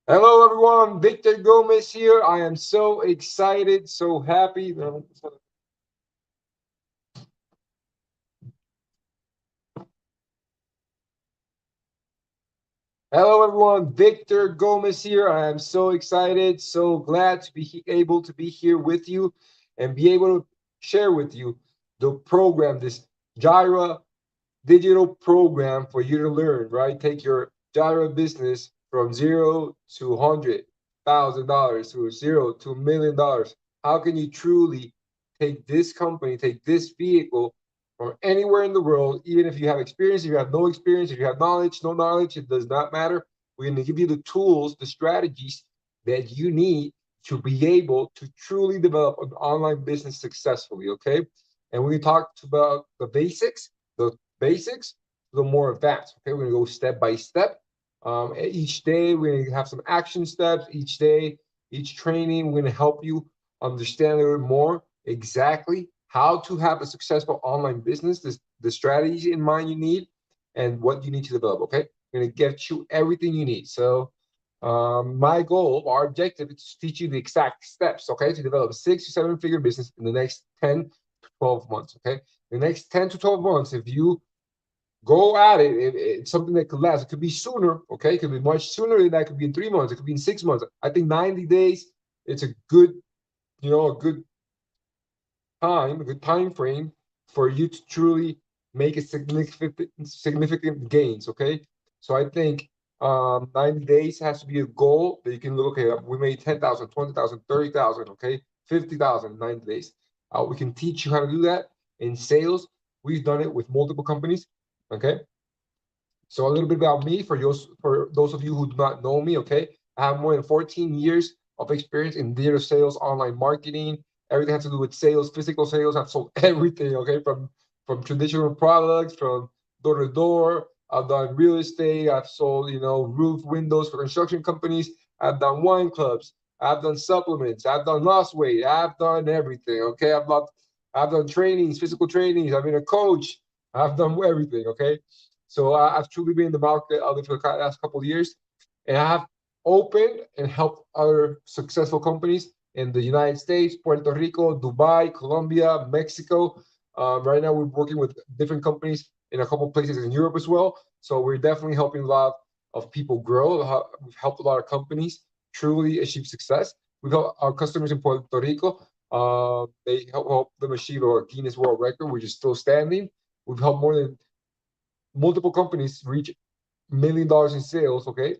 Hello, everyone. Victor Gomez here. I am so excited, so happy. Hello, everyone. Victor Gomez here. I am so excited, so glad to be able to be here with you and be able to share with you the program, this Jireh digital program for you to learn, right? Take your Jireh business from zero to $100,000 to zero to $1 million. How can you truly take this company, take this vehicle from anywhere in the world, even if you have experience, if you have no experience, if you have knowledge, no knowledge, it does not matter. We're going to give you the tools, the strategies that you need to be able to truly develop an online business successfully. Okay. And we talked about the basics to the more advanced. Okay, we're gonna go step by step. Each day we're gonna have some action steps. Each day, each training, we're gonna help you understand a little bit more exactly how to have a successful online business, the strategies in mind you need, and what you need to develop. Okay, we're gonna get you everything you need. So my goal, our objective is to teach you the exact steps, okay, to develop a 6 to 7 figure business in the next 10 to 12 months, okay? The next 10 to 12 months, if you go at it, it's something that could last. It could be sooner, okay? It could be much sooner than that. It could be in 3 months. It could be in 6 months. I think 90 days, it's a good, a good time, a good time frame for you to truly make a significant gains. Okay, so I think 90 days has to be a goal that you can look. Okay, we made 10,000, 20,000, 30,000. Okay, 50,000 90 days. We can teach you how to do that in sales. We've done it with multiple companies. Okay, so a little bit about me for those of you who do not know me. Okay, I have more than 14 years of experience in digital sales, online marketing, everything has to do with sales, physical sales. I've sold everything. Okay, from traditional products, from door to door. I've done real estate. I've sold roof windows for construction companies. I've done wine clubs. I've done supplements. I've done lost weight. I've done everything. Okay, I've done trainings, physical trainings. I've been a coach. I've done everything. Okay, so I've truly been in the market for the last couple of years, and I have opened and helped other successful companies in the United States, Puerto Rico, Dubai, Colombia, Mexico. Right now, we're working with different companies in a couple of places in Europe as well. So we're definitely helping a lot of people grow. We've helped a lot of companies truly achieve success. We've helped our customers in Puerto Rico. They help them achieve a Guinness World Record, which is still standing. We've helped more than multiple companies reach $1 million in sales. Okay,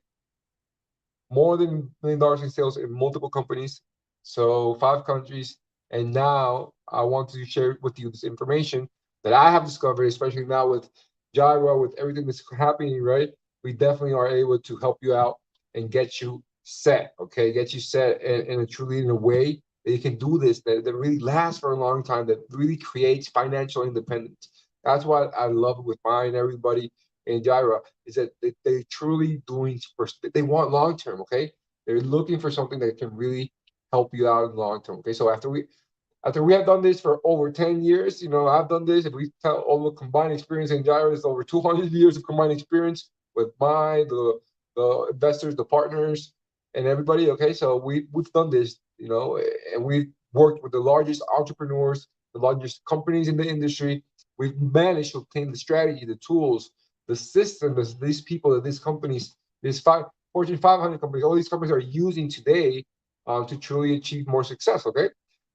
more than $1 million in sales in multiple companies, so 5 countries. And now I want to share with you this information that I have discovered, especially now with Gyro, with everything that's happening. Right, we definitely are able to help you out and get you set. Okay, get you set and truly in a way that you can do this that really lasts for a long time, that really creates financial independence. That's what I love with mine, everybody in Gyro, is that they truly doing they want long term. Okay, they're looking for something that can really help you out in the long term. Okay, so after we have done this for over 10 years, I've done this. If we tell all the combined experience in Gyro, it's over 200 years of combined experience with the investors, the partners, and everybody. Okay, so we've done this, and we've worked with the largest entrepreneurs, the largest companies in the industry. We've managed to obtain the strategy, the tools, the system that these people, that these companies, these Fortune 500 companies, all these companies are using today to truly achieve more success. Okay,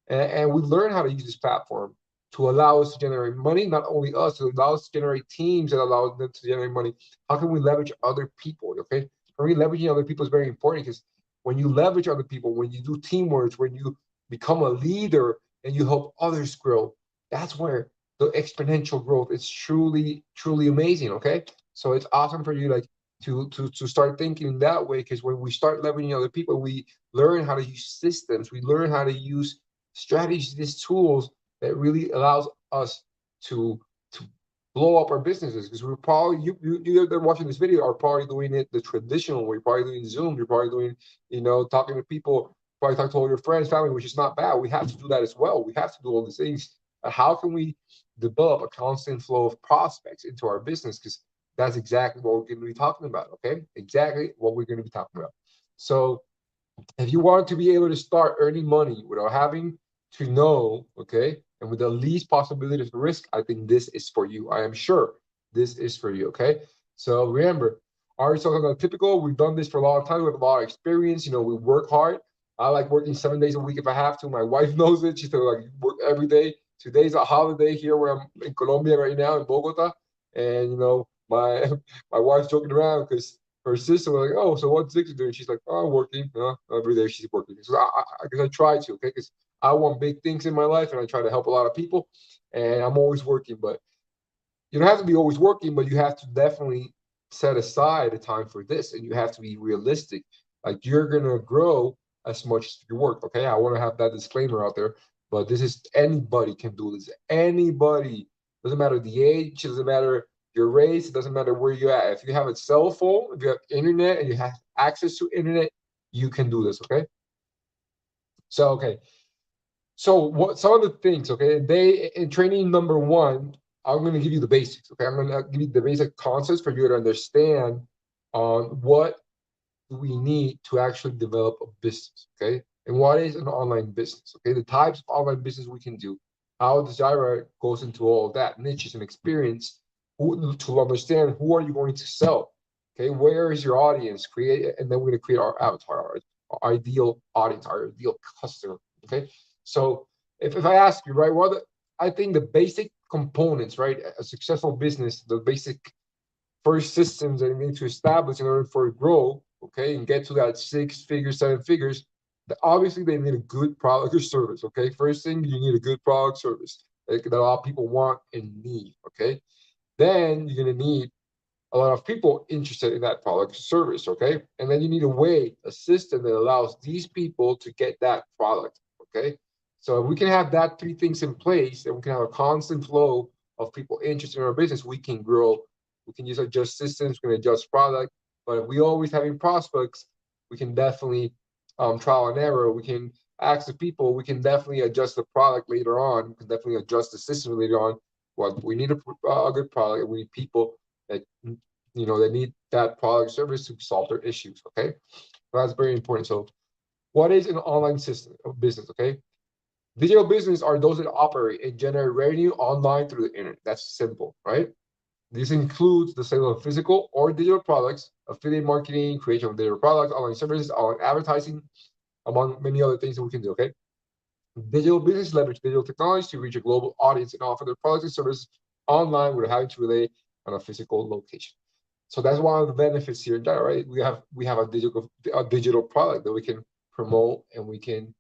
and we learn how to use this platform to allow us to generate money. Not only us, to allow us to generate teams that allow them to generate money. How can we leverage other people? Okay, for me, leveraging other people is very important because when you leverage other people, when you do teamwork, when you become a leader and you help others grow, that's where the exponential growth is truly, truly amazing. Okay, so it's awesome for you, like, to start thinking that way, because when we start leveraging other people, we learn how to use systems, we learn how to use strategies, these tools that really allows us to blow up our businesses. Because we're probably you that are watching this video are probably doing it the traditional way. You're probably doing Zoom. You're probably doing talking to people. Probably talk to all your friends, family, which is not bad. We have to do that as well. We have to do all these things. How can we develop a constant flow of prospects into our business? Because that's exactly what we're going to be talking about. Okay, exactly what we're going to be talking about. So if you want to be able to start earning money without having to know, okay, and with the least possibility of risk, I think this is for you. I am sure this is for you, okay? So remember, our talking about typical, we've done this for a long time. We have a lot of experience. You know, we work hard. I like working 7 days a week if I have to. My wife knows it. She said, like, work every day. Today's a holiday here where I'm in Colombia right now, in Bogota. And, you know, my my wife's joking around because her sister was like, "Oh, so what's Dixie doing?" She's like, "Oh, I'm working. Every day she's working." So I try to, okay, because I want big things in my life, and I try to help a lot of people, and I'm always working. But you don't have to be always working, but you have to definitely set aside a time for this, and you have to be realistic. Like you're gonna grow as much as you work. Okay, I want to have that disclaimer out there. But this is anybody can do this. Anybody, doesn't matter the age, doesn't matter your race, it doesn't matter where you're at. If you have a cell phone, if you have internet, and you have access to internet, you can do this. Okay. So okay, so what some of the things, okay, they in training number one, I'm going to give you the basics. Okay, I'm going to give you the basic concepts for you to understand on what we need to actually develop a business. Okay, and what is an online business? Okay, the types of online business we can do. How the Jireh goes into all of that niches and experience to understand who are you going to sell. Okay, where is your audience? Create, and then we're going to create our avatar, our ideal audience, our ideal customer. Okay, so if I ask you, right, what I think the basic components, right, a successful business, the basic first systems that you need to establish in order for it to grow, okay, and get to that 6 figures, 7 figures, obviously they need a good product or service, okay? First thing, you need a good product service that a lot of people want and need, okay? Then you're gonna need a lot of people interested in that product or service, okay? And then you need a way, a system that allows these people to get that product, okay? So if we can have that three things in place, and we can have a constant flow of people interested in our business, we can grow. We can use adjust systems, we can adjust product. But if we always having prospects, we can definitely trial and error. We can ask the people. We can definitely adjust the product later on. We can definitely adjust the system later on. Well, we need a good product, and we need people that they need that product service to solve their issues. Okay, so that's very important. So, what is an online system of business? Okay, digital business are those that operate and generate revenue online through the internet. That's simple, right? This includes the sale of physical or digital products, affiliate marketing, creation of digital products, online services, online advertising, among many other things that we can do. Okay, digital business leverage digital technology to reach a global audience and offer their products and services online without having to rely on a physical location. So that's one of the benefits here, right? We have a digital product that we can promote and we can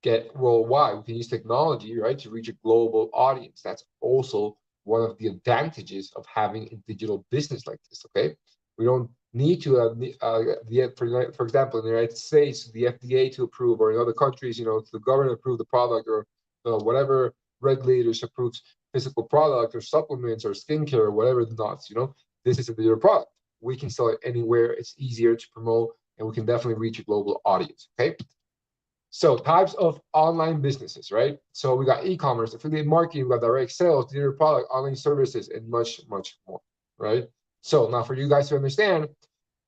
get worldwide. We can use technology, right, to reach a global audience. That's also one of the advantages of having a digital business like this. Okay, we don't need to for example, in the United States, the FDA to approve, or in other countries, the government approve the product, or whatever regulators approves physical product or supplements or skincare or whatever the nuts. This is a digital product. We can sell it anywhere. It's easier to promote, and we can definitely reach a global audience. Okay. So types of online businesses, right? So we got e-commerce, affiliate marketing, we got direct sales, digital product, online services, and much, much more, right? So now for you guys to understand,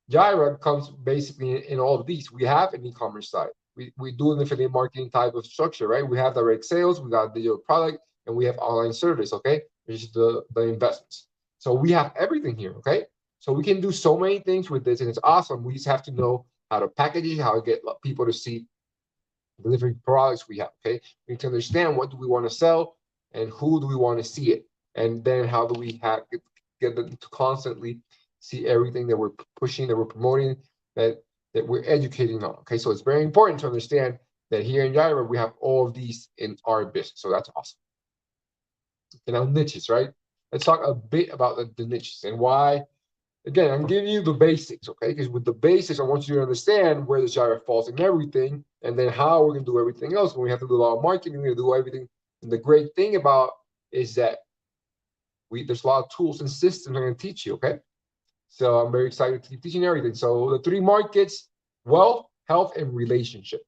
Jireh comes basically in all of these. We have an e-commerce side. We do an affiliate marketing type of structure, right? We have direct sales, we got digital product, and we have online service, okay? Which is the investments. So we have everything here, okay? So we can do so many things with this, and it's awesome. We just have to know how to package it, how to get people to see the different products we have. Okay, we need to understand what do we want to sell and who do we want to see it, and then how do we get them to constantly see everything that we're pushing, that we're promoting, that we're educating on. Okay, so it's very important to understand that here in Jireh we have all of these in our business. So that's awesome. And now niches, right? Let's talk a bit about the niches and why. Again, I'm giving you the basics, okay? Because with the basics, I want you to understand where the Jireh falls in everything, and then how we're gonna do everything else. When we have to do a lot of marketing, we're gonna do everything. And the great thing about is that there's a lot of tools and systems I'm gonna teach you, okay? So I'm very excited to keep teaching everything. So the three markets: wealth, health, and relationship.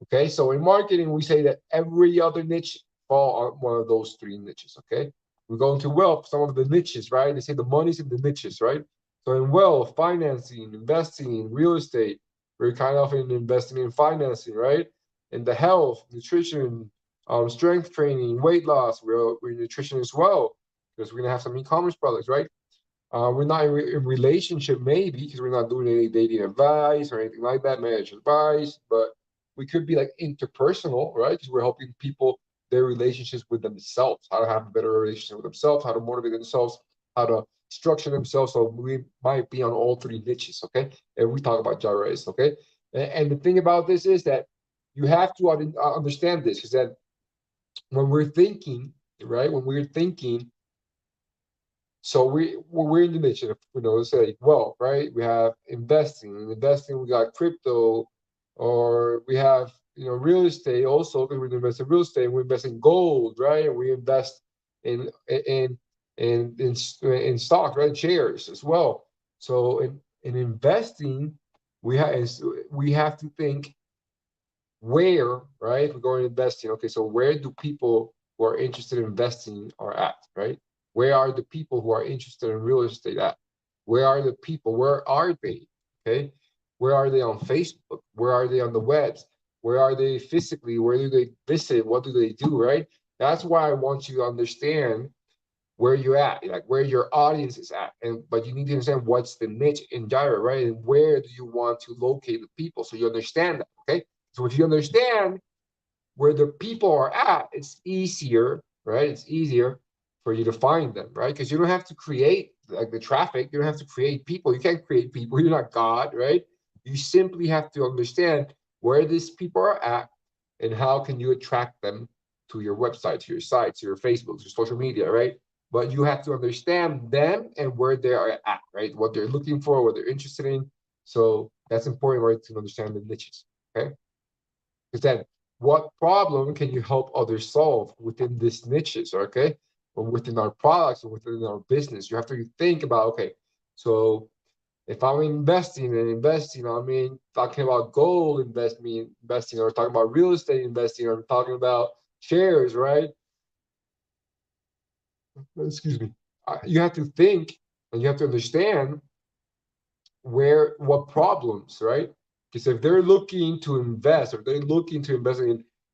Okay, so in marketing, we say that every other niche fall on one of those three niches. Okay, we go into wealth, some of the niches, right? They say the money's in the niches, right? So in wealth, financing, investing, real estate, We're kind of in investing in financing, right? In the health, nutrition, strength training, weight loss. We're in nutrition as well because we're gonna have some e-commerce products, right? We're not in relationship maybe because we're not doing any dating advice or anything like that, marriage advice, but we could be like interpersonal, right? Because we're helping people their relationships with themselves, how to have a better relationship with themselves, how to motivate themselves, how to structure themselves. So we might be on all three niches, okay? And we talk about gyrates, okay? And the thing about this is that you have to understand this because then when we're thinking, right? When we're thinking, so we're in the niche, let's say wealth, right? We have investing. In investing, we got crypto, or we have real estate also because we invest in real estate. We invest in gold, right? We invest in in in stock, right? Shares as well. So in investing, we have to think where, right? If we're going to investing, okay, so where do people who are interested in investing are at, right? Where are the people who are interested in real estate at? Where are the people? Where are they? Okay. Where are they on Facebook? Where are they on the webs? Where are they physically? Where do they visit? What do they do? Right. That's why I want you to understand where you're at, like where your audience is at. And but you need to understand what's the niche in Jireh, right? And where do you want to locate the people so you understand that. Okay. So if you understand where the people are at, it's easier, right? It's easier for you to find them, right? Because you don't have to create like the traffic, you don't have to create people. You can't create people, you're not God, right? You simply have to understand where these people are at and how can you attract them to your website, to your site, to your Facebook, to your social media, right? But you have to understand them and where they are at, right? What they're looking for, what they're interested in. So that's important, right? To understand the niches, okay? Because then what problem can you help others solve within these niches, okay? Or within our products or within our business. You have to think about, okay, so if I'm investing, I mean, talking about gold investing, or talking about real estate investing, or talking about shares, right? Excuse me. You have to think and you have to understand what problems, right? Because if they're looking to invest, or they're looking to invest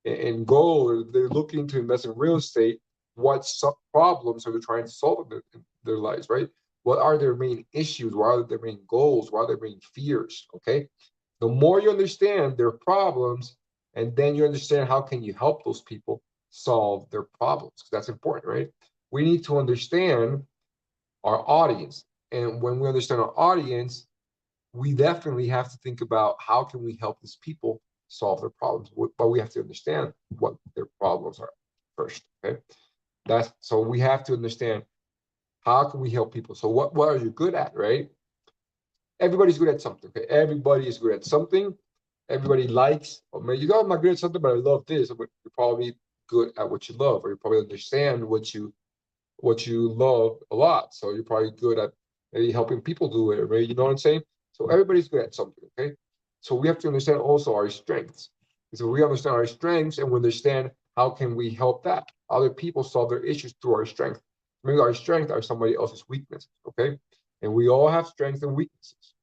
in gold, or they're looking to invest in real estate, what problems are they trying to solve in their lives, right? What are their main issues? What are their main goals? What are their main fears? Okay. The more you understand their problems, and then you understand how can you help those people solve their problems. Because that's important, right? We need to understand our audience. And when we understand our audience, we definitely have to think about how can we help these people solve their problems, but we have to understand what their problems are first. Okay, that's so we have to understand how can we help people. So what are you good at, right? Everybody's good at something. Okay, everybody is good at something. Everybody likes, or maybe you go, I'm not good at something, but I love this. But you're probably good at what you love, or you probably understand what you love a lot. So you're probably good at maybe helping people do it, right? You know what I'm saying? So everybody's good at something, okay? So we have to understand also our strengths. So we understand our strengths and we understand how can we help that other people solve their issues through our strength. Maybe our strength are somebody else's weaknesses, okay? And we all have strengths and weaknesses.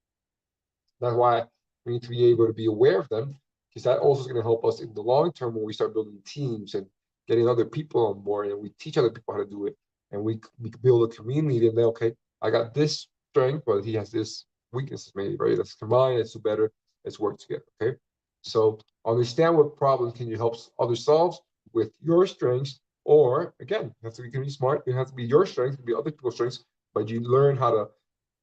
That's why we need to be able to be aware of them, because that also is going to help us in the long term when we start building teams and getting other people on board, and we teach other people how to do it, and we build a community. And then, okay, I got this strength, but he has this weaknesses, maybe, right? Let's combine. Let's do better. Let's work together. Okay. So understand what problems can you help others solve with your strengths, or again, you have to be smart. You have to be your strengths, be other people's strengths, but you learn how to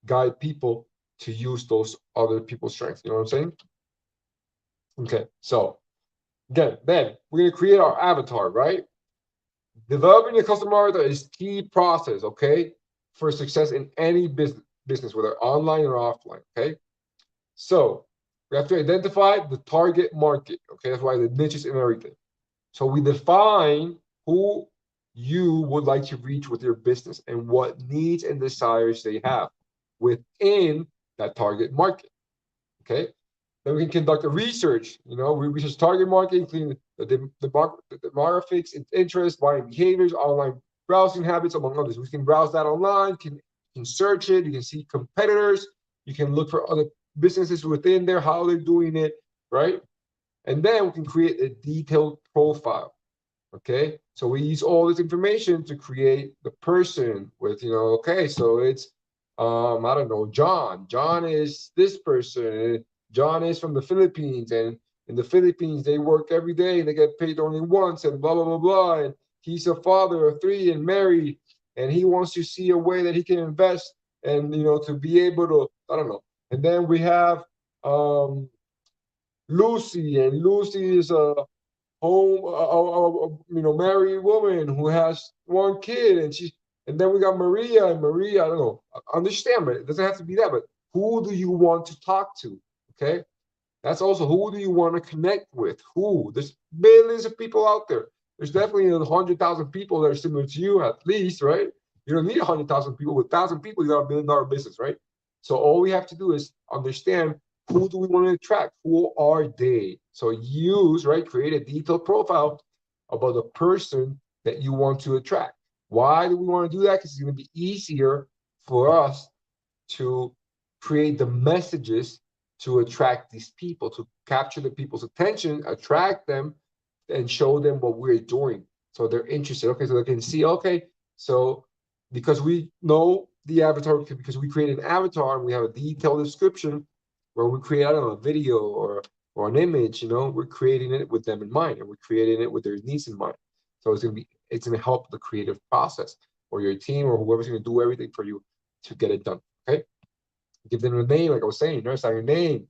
guide people to use those other people's strengths. You know what I'm saying? Okay, so again, then we're gonna create our avatar, right? Developing a customer avatar is key process, okay, for success in any business, whether online or offline. Okay, so we have to identify the target market. Okay, that's why the niches and everything. So we define who you would like to reach with your business and what needs and desires they have within that target market. Okay. Then we can conduct a research. We research target market, including the demographics, interest, buying behaviors, online browsing habits, among others. We can browse that online, can search it, you can see competitors, you can look for other businesses within there, how they're doing it, right? And then we can create a detailed profile. Okay, so we use all this information to create the person with, okay, so it's I don't know, John is this person. John is from the Philippines, and in the Philippines they work every day and they get paid only once, and blah blah blah blah, and he's a father of three and married, and he wants to see a way that he can invest, and to be able to, I don't know. And then we have um Lucy, and Lucy is a home, married woman who has one kid, and then we got Maria, and Maria, I don't know, understand, but it doesn't have to be that. But who do you want to talk to? Okay, that's also, who do you want to connect with? Who? There's billions of people out there. There's definitely 100,000 people that are similar to you, at least, right? You don't need 100,000 people. With 1,000 people, you got $1 billion business, right? So all we have to do is understand, who do we want to attract? Who are they? So use, right? Create a detailed profile about the person that you want to attract. Why do we want to do that? Because it's going to be easier for us to create the messages to attract these people, to capture the people's attention, attract them, and show them what we're doing. So they're interested. Okay, so they can see, okay, so because we know the avatar, because we create an avatar and we have a detailed description where we create, I don't know, a video or an image, we're creating it with them in mind, and we're creating it with their needs in mind. So it's gonna help the creative process, or your team, or whoever's gonna do everything for you to get it done. Okay, give them a name, like I was saying, notice your name,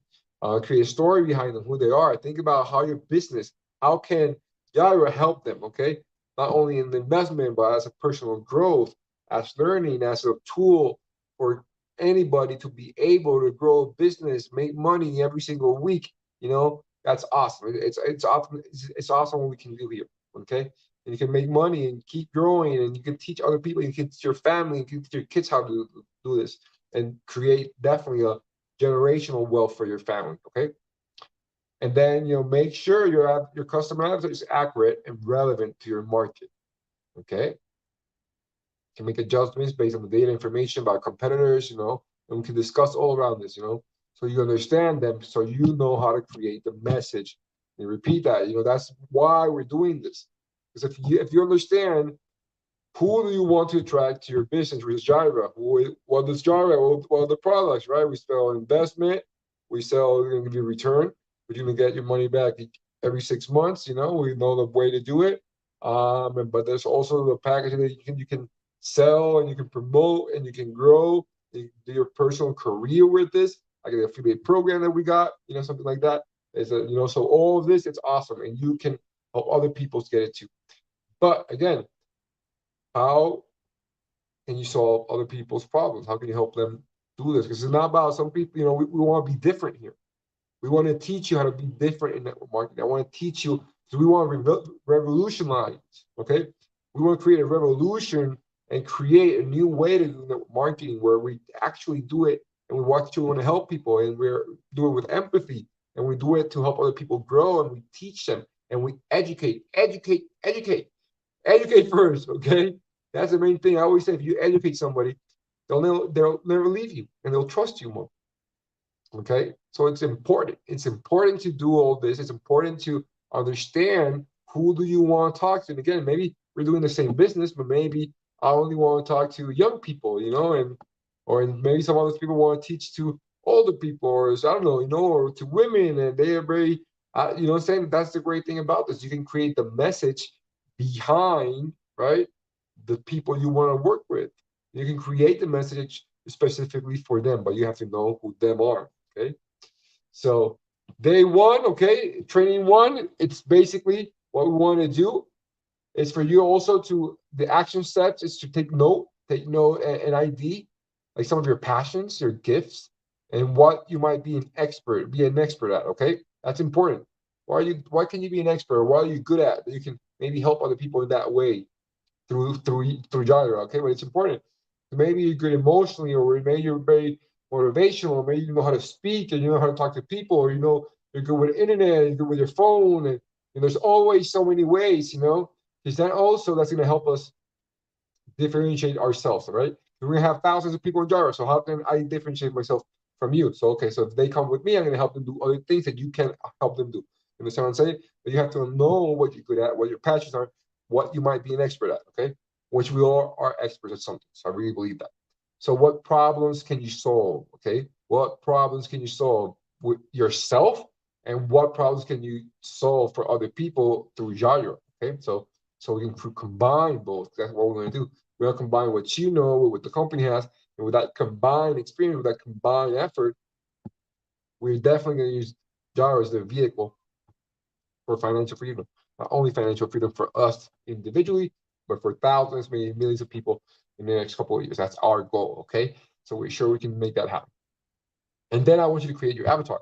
create a story behind them, who they are. Think about how your business, how can Jireh help them, okay? Not only in the investment, but as a personal growth, as learning, as a tool for anybody to be able to grow a business, make money every single week. That's awesome. It's awesome. It's awesome what we can do here, okay? And you can make money and keep growing, and you can teach other people, you can teach your family, you can teach your kids how to do this, and create definitely a generational wealth for your family. Okay, and then make sure your customer avatar is accurate and relevant to your market. Okay, you can make adjustments based on the data information about competitors. And we can discuss all around this. So you understand them, so you know how to create the message. And repeat that. That's why we're doing this. Because if you understand, who do you want to attract to your business, which is Jireh? What does Jireh? Well, the products, right? We sell investment, we sell, we're going to give you a return, but you're going to get your money back every 6 months. We know the way to do it. But there's also the package that you can sell, and you can promote, and you can grow, you do your personal career with this. Like the affiliate program that we got, something like that. So all of this, it's awesome, and you can help other people get it too. But again, how can you solve other people's problems? How can you help them do this? Because it's not about some people, we want to be different here. We want to teach you how to be different in network marketing. I want to teach you, because we want to revolutionize, okay? We want to create a revolution and create a new way to do network marketing, where we actually do it, and we want to help people, and we're doing it with empathy, and we do it to help other people grow, and we teach them, and we educate first, okay? That's the main thing. I always say, if you educate somebody, they'll never leave you, and they'll trust you more. Okay, so it's important. It's important to do all this. It's important to understand, who do you want to talk to. And again, maybe we're doing the same business, but maybe I only want to talk to young people, or maybe some other people want to teach to older people, or I don't know, or to women, and they are very, I'm saying, that's the great thing about this. You can create the message behind, right, the people you want to work with. You can create the message specifically for them, but you have to know who them are. Okay, so day one, okay, training one, it's basically what we want to do is for you also to, the action steps is to take note and ID, like some of your passions, your gifts, and what you might be an expert at. Okay, that's important. Why can you be an expert? What are you good at that you can maybe help other people in that way through Jireh? Okay, but it's important. Maybe you're good emotionally, or maybe you're very motivational, or maybe you know how to speak, and you know how to talk to people, or you're good with the internet, you're good with your phone, and there's always so many ways, because that's going to help us differentiate ourselves, right? We're going to have thousands of people in Jireh, so how can I differentiate myself from you. So okay, so if they come with me, I'm going to help them do other things that you can help them do. You understand what I'm saying? But you have to know what you're good at, what your passions are, what you might be an expert at. Okay, which we all are experts at something. So I really believe that. So what problems can you solve? Okay, what problems can you solve with yourself, and what problems can you solve for other people through Jireh? Okay, so we can combine both. That's what we're going to do. We're going to combine what you know with what the company has, and with that combined experience, with that combined effort, we're definitely going to use Jireh as the vehicle for financial freedom. Not only financial freedom for us individually, but for thousands, maybe millions of people in the next couple of years. That's our goal. Okay, so we're sure we can make that happen. And then I want you to create your avatar.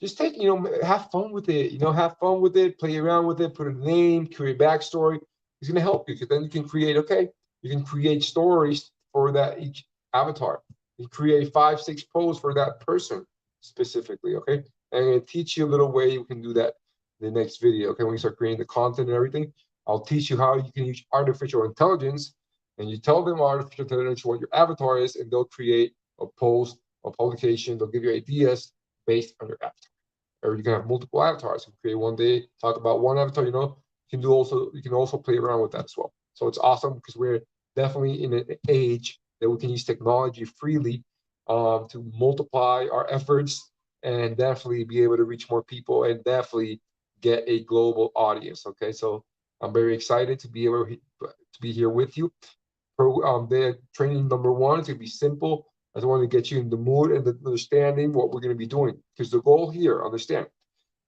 Just take, have fun with it. Have fun with it, play around with it, put a name, create a backstory. It's going to help you because then you can create, you can create stories for that each avatar. You create 5, 6 posts for that person specifically, okay? And I'm going to teach you a little way you can do that in the next video, okay? When you start creating the content and everything, I'll teach you how you can use artificial intelligence, and you tell them artificial intelligence what your avatar is, and they'll create a post, a publication. They'll give you ideas based on your avatar. Or you can have multiple avatars. You can create one day, talk about one avatar, you can also play around with that as well. So it's awesome because we're definitely in an age that we can use technology freely to multiply our efforts and definitely be able to reach more people and definitely get a global audience. Okay, so I'm very excited to be able to be here with you. The training number 1 is going to be simple. I just want to get you in the mood and the understanding what we're going to be doing. Because the goal here, understand,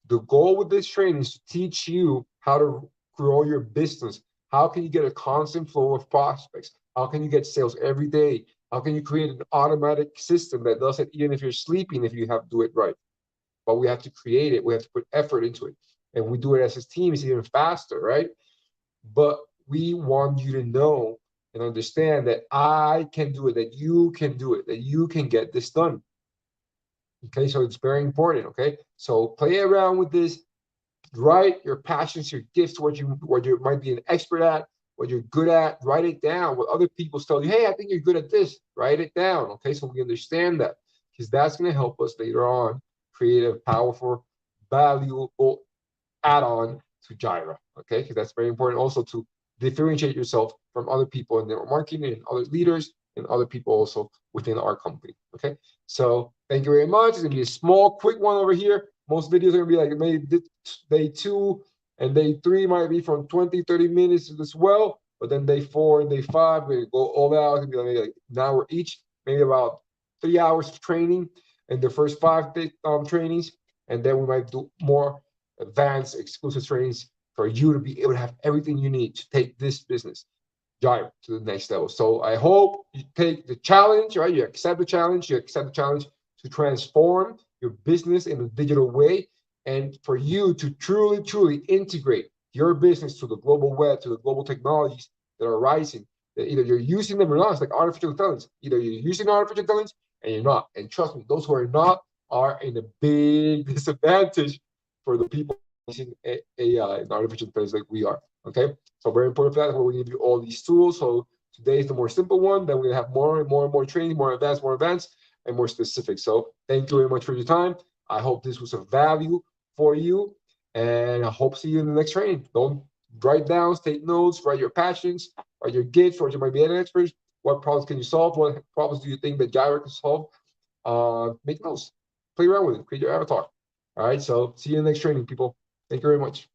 the goal with this training is to teach you how to grow your business. How can you get a constant flow of prospects? How can you get sales every day? How can you create an automatic system that does it even if you're sleeping, if you have to do it right? But we have to create it. We have to put effort into it. And we do it as a team, it's even faster, right? But we want you to know and understand that I can do it, that you can do it, that you can get this done. Okay, so it's very important. Okay, so play around with this, write your passions, your gifts, what you might be an expert at, what you're good at, write it down. What other people tell you, hey, I think you're good at this, write it down. Okay, so we understand that because that's going to help us later on create a powerful, valuable add-on to Jireh. Okay, because that's very important also to differentiate yourself from other people in their marketing and other leaders and other people also within our company. Okay, so thank you very much. It's gonna be a small, quick one over here. Most videos are gonna be like maybe day 2 and day 3 might be from 20-30 minutes as well. But then day 4 and day 5, we're gonna go all out. It's gonna be like an hour each, maybe about 3 hours of training in the first 5 trainings, and then we might do more advanced exclusive trainings for you to be able to have everything you need to take this business Jireh to the next level. So I hope you take the challenge, right? You accept the challenge. You accept the challenge to transform your business in a digital way, and for you to truly, truly integrate your business to the global web, to the global technologies that are rising. That either you're using them or not. It's like artificial intelligence. Either you're using artificial intelligence and you're not. And trust me, those who are not are in a big disadvantage for the people using AI and artificial intelligence like we are. Okay, so very important for that. Where we give you all these tools. So today is the more simple one. Then we're gonna have more and more and more training, more advanced, and more specific. So thank you very much for your time. I hope this was of value for you, and I hope to see you in the next training. Don't write down, take notes, write your passions, write your gifts, or you might be an expert. What problems can you solve? What problems do you think that Jireh can solve? Make notes, play around with it, create your avatar. All right, so see you in the next training, people. Thank you very much.